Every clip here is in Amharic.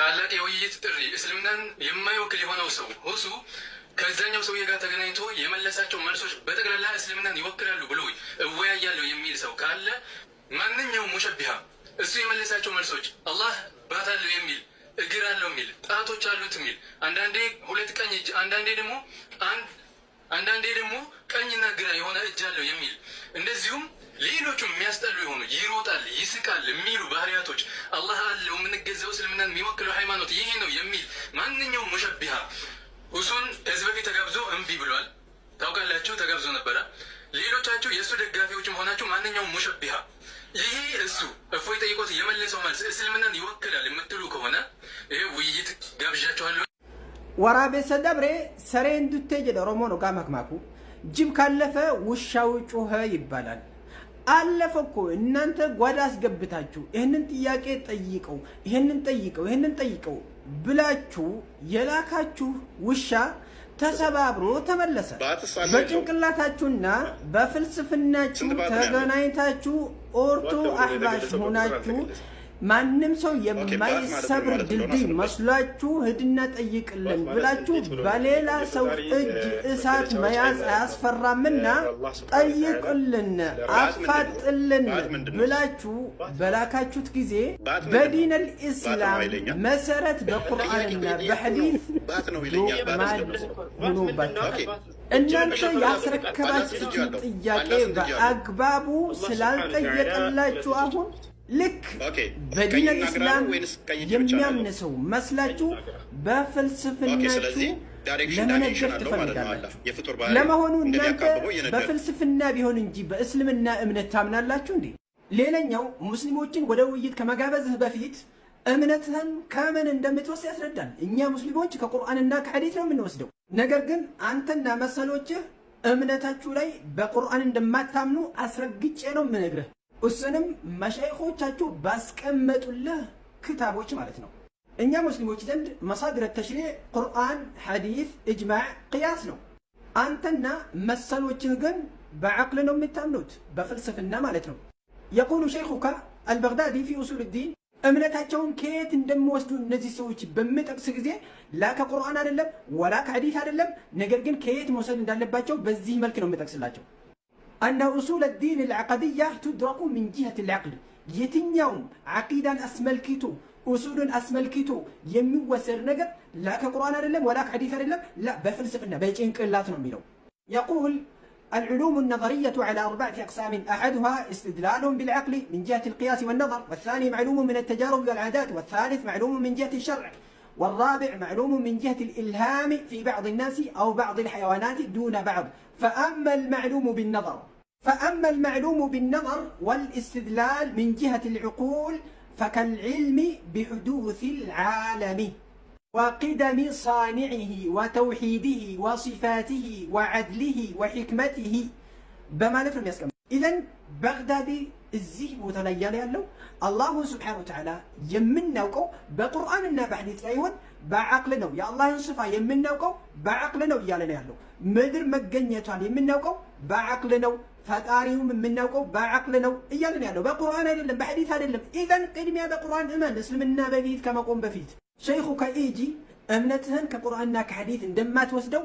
ታላቅ የውይይት ጥሪ እስልምናን የማይወክል የሆነው ሰው ሁሱ ከዛኛው ሰውዬ ጋር ተገናኝቶ የመለሳቸው መልሶች በጠቅላላ እስልምናን ይወክላሉ ብሎ እወያያለሁ የሚል ሰው ካለ ማንኛውም ሙሸቢሃ እሱ የመለሳቸው መልሶች አላህ ባት አለው የሚል እግር አለው የሚል ጣቶች አሉት የሚል አንዳንዴ ሁለት ቀኝ እጅ አንዳንዴ ደግሞ ቀኝና ግራ የሆነ እጅ አለው የሚል እንደዚሁም ሌሎቹም የሚያስጠሉ የሆኑ ይሮጣል ይስቃል የሚሉ ባህሪያቶች አላህ አለው የምንገዛው እስልምናን የሚወክለው ሃይማኖት ይሄ ነው የሚል ማንኛውም ሙሸቢሃ ሁሱን ከዚህ በፊት ተጋብዞ እምቢ ብሏል። ታውቃላችሁ፣ ተጋብዞ ነበረ። ሌሎቻችሁ የእሱ ደጋፊዎችም ሆናችሁ ማንኛውም ሙሸቢሃ ይሄ እሱ እፎይ ጠይቆት የመለሰው መልስ እስልምናን ይወክላል የምትሉ ከሆነ ይሄ ውይይት ጋብዣችኋለሁ። ወራቤሰ ደብሬ ሰሬን ዱቴ ጀደ ኦሮሞ ነው ጋማክማኩ ጅብ ካለፈ ውሻው ጮኸ ይባላል። አለፈ እኮ እናንተ ጓዳ አስገብታችሁ ይህንን ጥያቄ ጠይቀው ይህንን ጠይቀው ብላችሁ የላካችሁ ውሻ ተሰባብሮ ተመለሰ። በጭንቅላታችሁና በፍልስፍናችሁ ተገናኝታችሁ ኦርቶ አህባሽ ሆናችሁ ማንም ሰው የማይሰብር ድልድይ መስሏችሁ ሂድና ጠይቅልን ብላችሁ በሌላ ሰው እጅ እሳት መያዝ አያስፈራምና ጠይቅልን አፋጥልን ብላችሁ በላካችሁት ጊዜ በዲን አልኢስላም መሰረት በቁርአንና በሐዲስ ሆኖባችኋል። እናንተ ያስረከባችሁትን ጥያቄ በአግባቡ ስላልጠየቀላችሁ አሁን ልክ በዲን አልኢስላም የሚያምን ሰው መስላችሁ በፍልስፍናችሁ ለመነገር ትፈልጋላችሁ። ለመሆኑ እናንተ በፍልስፍና ቢሆን እንጂ በእስልምና እምነት ታምናላችሁ እንዴ? ሌላኛው ሙስሊሞችን ወደ ውይይት ከመጋበዝህ በፊት እምነትህን ከምን እንደምትወስድ ያስረዳል። እኛ ሙስሊሞች ከቁርአንና ከሐዲስ ነው የምንወስደው። ነገር ግን አንተና መሰሎችህ እምነታችሁ ላይ በቁርአን እንደማታምኑ አስረግጬ ነው የምነግርህ። እሱንም መሻይኾቻችሁ ባስቀመጡልህ ክታቦች ማለት ነው። እኛ ሙስሊሞች ዘንድ መሳድረ ተሽሪዕ ቁርአን፣ ሐዲስ፣ ኢጅማዕ፣ ቅያስ ነው። አንተና መሰሎችህ ግን በዐቅል ነው የምታምኑት፣ በፍልስፍና ማለት ነው። የቁሉ ሸይኹካ አልበግዳዲ ፊ ኡሱል ዲን እምነታቸውን ከየት እንደሚወስዱ እነዚህ ሰዎች በምጠቅስ ጊዜ ላ ከቁርአን አይደለም ወላ ከሐዲስ አይደለም፣ ነገር ግን ከየት መውሰድ እንዳለባቸው በዚህ መልክ ነው የምጠቅስላቸው። أن أصول الدين العقدية تدرك من جهة العقل. يتنيوم عقيدا أسملكيتو أصول أسملكيتو يموسر نجر لا كقرآن العلم ولا كحديث العلم، لا بفلسفنا بيجين كلاتنا ميلو. يقول العلوم النظرية على 4 أقسام، أحدها استدلال بالعقل من جهة القياس والنظر، والثاني معلوم من التجارب والعادات، والثالث معلوم من جهة الشرع، والرابع معلوم من جهة الإلهام في بعض الناس أو بعض الحيوانات دون بعض. فأما المعلوم بالنظر والاستدلال من جهة العقول فكالعلم بحدوث العالم وقدم صانعه وتوحيده وصفاته وعدله وحكمته بما نفهم يسكن. إذن بغدادي الزيه متليال يالو الله سبحانه وتعالى يمنوكو بقرآننا بحديث أيوان بعقلنا يا الله ينصفا يمنوكو بعقلنا يالنا يالو مدر مجنيتان يمنوكو بعقلنا ፈጣሪውም የምናውቀው በዐቅል ነው እያልን ያለው በቁርአን አይደለም በሐዲስ አይደለም። ኢዘን ቅድሚያ በቁርአን እመን። እስልምና በፊት ከመቆም በፊት ሸይኹ ከኢጂ እምነትህን ከቁርአንና ከሐዲስ እንደማትወስደው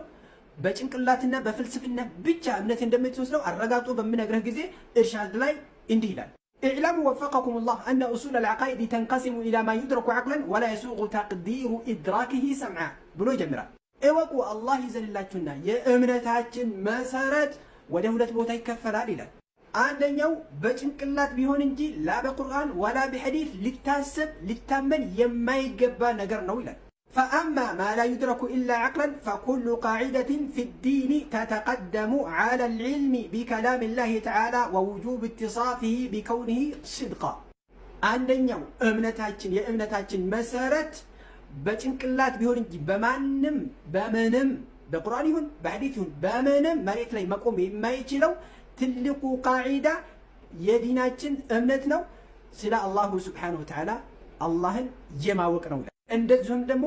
በጭንቅላትና በፍልስፍና ብቻ እምነት እንደምትወስደው አረጋግጦ በምነግርህ ጊዜ ኢርሻድ ላይ እንዲህ ይላል። اعلموا وفقكم الله أن أصول العقائد تنقسم إلى ما يدرك عقلا ولا يسوغ تقدير إدراكه سمعا ብሎ ይጀምራል። እወቁ አላህ ይዘንላችሁና የእምነታችን መሰረት ወደ ሁለት ቦታ ይከፈላል ይላል። አንደኛው በጭንቅላት ቢሆን እንጂ ላ በቁርአን ወላ በሐዲስ ሊታሰብ ሊታመን የማይገባ ነገር ነው ይላል። فأما ما لا يدرك إلا عقلا فكل قاعدة في الدين تتقدم على العلم بكلام الله تعالى ووجوب اتصافه بكونه صدقا. አንደኛው እምነታችን የእምነታችን መሰረት በጭንቅላት ቢሆን እንጂ በምንም በቁርአን ይሁን በሐዲስ ይሁን በምንም መሬት ላይ መቆም የማይችለው ትልቁ ቃዒዳ የዲናችን እምነት ነው። ስለ አላሁ ሱብሓነሁ ወተዓላ አላህን የማወቅ ነው። እንደዚሁም ደግሞ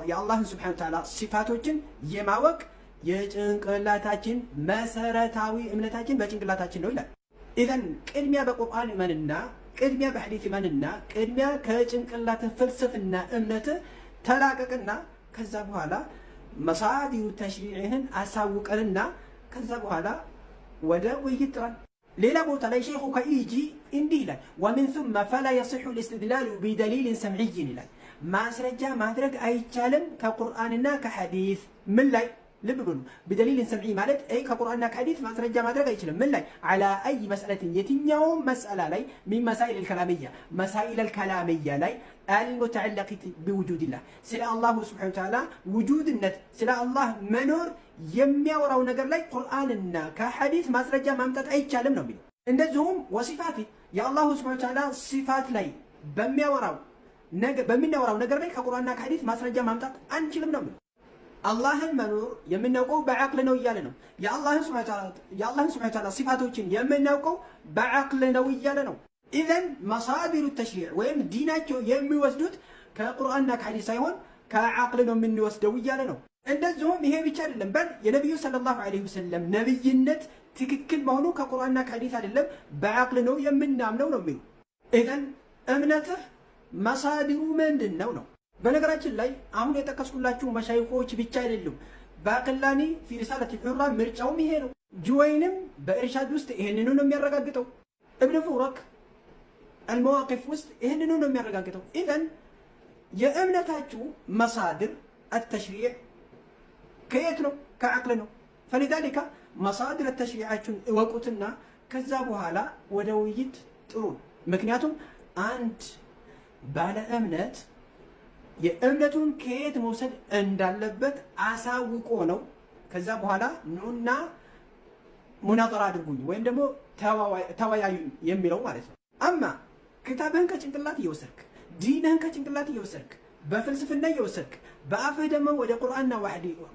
የአላህን ሱብሓነሁ ወተዓላ ሲፋቶችን የማወቅ የጭንቅላታችን መሰረታዊ እምነታችን በጭንቅላታችን ነው ይላል። ኢዘን ቅድሚያ በቁርአን እመንና ቅድሚያ በሐዲስ ማንና ቅድሚያ ከጭንቅላት ፍልስፍና እምነት ተላቀቅና ከዛ በኋላ መሳዲሩ ተሽሪዕህን አሳውቀንና ከዛ በኋላ ወደ ውይይት ጥራን። ሌላ ቦታ ላይ ሼኹ ከኢጂ እንዲህ ይላል፣ ወሚን ثم فلا يصح الاستدلال بدليل سمعي ይላል። ማስረጃ ማድረግ አይቻልም ከቁርአንና ከሐዲስ ምን ላይ ልብ በሉ። بدليل سمعي ማለት ከቁርአንና ከሐዲስ ማስረጃ ማድረግ አይችልም ምን ላይ على اي مساله የትኛውም መስአላ ላይ من مسائل الكلاميه مسائل الكلاميه ላይ المتعلقه بوجود الله ስለ አላህ Subhanahu Wa Ta'ala ውጁድነት ስለ አላህ መኖር የሚያወራው ነገር ላይ ቁርአንና ከሐዲስ ማስረጃ ማምጣት አይቻልም ነው የሚለው። እንደዚሁም ወሲፋት የአላህ Subhanahu Wa Ta'ala ሲፋት ላይ በሚያወራው ነገር ላይ ከቁርአንና ከሐዲስ ማስረጃ ማምጣት አንችልም ነው የሚለው። አላህን መኖር የምናውቀው በዐቅል ነው እያለ ነው። የአላህን Subhanahu Wa Ta'ala ሲፋቶችን የምናውቀው በዐቅል ነው እያለ ነው። ኢዘን መሳዲሩ ተሽሪዕ ወይም ዲናቸው የሚወስዱት ከቁርአንና ከሐዲስ ሳይሆን ከዐቅል ነው የምንወስደው እያለ ነው። እንደዚሁም ይሄ ብቻ አይደለም፣ በል የነቢዩ ሰለላሁ ዐለይሂ ወሰለም ነብይነት ትክክል መሆኑ ከቁርአንና ከሐዲስ አይደለም በዐቅል ነው የምናምነው ነው የሚሉ። ኢዘን እምነትህ መሳዲሩ ምንድን ነው ነው። በነገራችን ላይ አሁን የጠቀስኩላችሁ መሻይኾች ብቻ አይደሉም። ባቅላኒ ፊ ሪሳለት ሑራ ምርጫውም ይሄ ነው። ጁወይንም በኢርሻድ ውስጥ ይሄንኑ ነው የሚያረጋግጠው። እብን ፉረክ አልመዋቂፍ ውስጥ ይሄንኑ ነው የሚያረጋግጠው። ኢዘን የእምነታችሁ መሳድር አተሽሪዕ ከየት ነው? ከዐቅል ነው። ፈሊዛሊካ መሳድር አተሽሪዓችሁን እወቁትና ከዛ በኋላ ወደ ውይይት ጥሩ። ምክንያቱም አንድ ባለ እምነት የእምነቱን ከየት መውሰድ እንዳለበት አሳውቆ ነው ከዛ በኋላ ኑና ሙናጠራ አድርጉኝ ወይም ደግሞ ተወያዩ የሚለው ማለት ነው። አማ ክታብህን ከጭንቅላት እየወሰድክ ዲንህን ከጭንቅላት እየወሰድክ በፍልስፍና እየወሰድክ በአፍህ ደግሞ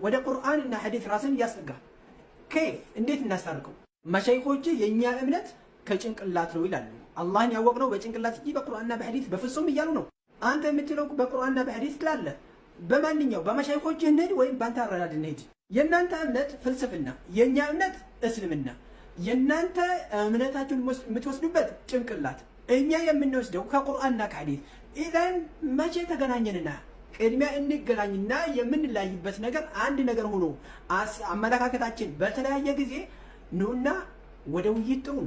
ወደ ቁርአንና ሐዲስ ራስን እያስጠጋ ከይፍ እንዴት እናስታርቀው? መሻይኾች የእኛ እምነት ከጭንቅላት ነው ይላሉ። አላህን ያወቅነው በጭንቅላት እንጂ በቁርአንና በሐዲስ በፍጹም እያሉ ነው። አንተ የምትለው በቁርአንና በሐዲስ ትላለህ። በማንኛው በመሻይኾች እንሂድ ወይም በአንተ አረዳድ እንሂድ። የእናንተ እምነት ፍልስፍና፣ የእኛ እምነት እስልምና። የእናንተ እምነታችሁን የምትወስዱበት ጭንቅላት፣ እኛ የምንወስደው ከቁርአንና ከሐዲስ። ኢዘን መቼ ተገናኘንና ቅድሚያ እንገናኝና የምንለያይበት ነገር አንድ ነገር ሆኖ አመለካከታችን በተለያየ ጊዜ ኑና ወደ ውይይት ጥሩ።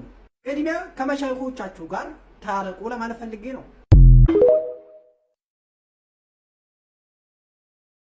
ቅድሚያ ከመሻይኾቻችሁ ጋር ታረቁ ለማለት ፈልጌ ነው።